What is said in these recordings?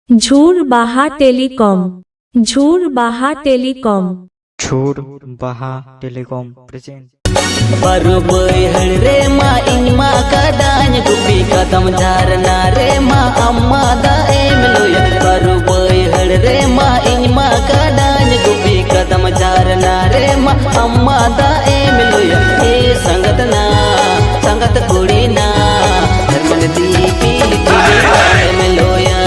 झूर बाहा टेलीकॉम। झूर बाहा टेलीकॉम। झूर बाहा टेलीकॉम प्रेजेंट। बारू बैहड़ रे मा इनमा कदान गुपी कदम झारना रे मा अम्मा दा एमलोया। बारू बैहड़ रे मा इनमा कदान गुपी कदम झारना रे मा अम्मा दा एमलोया। ए संगत कुड़ी ना धर्मन दी पीली एमलोया।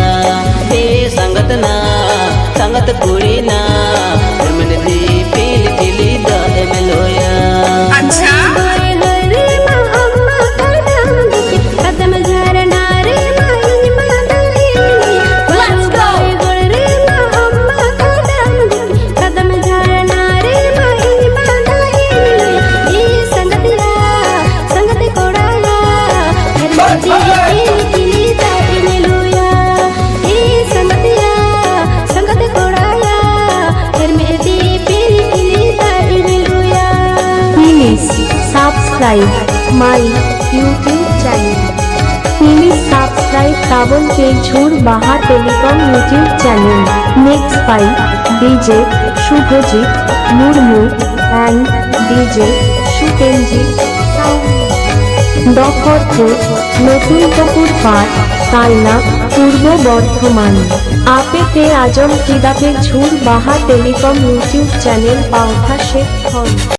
ए संगत कुड़ी ना धर्मन दी पीली दा एमलोया। Subscribe my YouTube channel. Please subscribe Tabon ke Jhoor Baha Telecom YouTube channel. Next by DJ Shubhajit Murmu and DJ Shukenjit Dokotpur Notun Park Kalna Purbo Bardhaman। आपे आजम किदापे झूर बाहा टेलीकॉम यूट्यूब चैनल पाउथा शेख।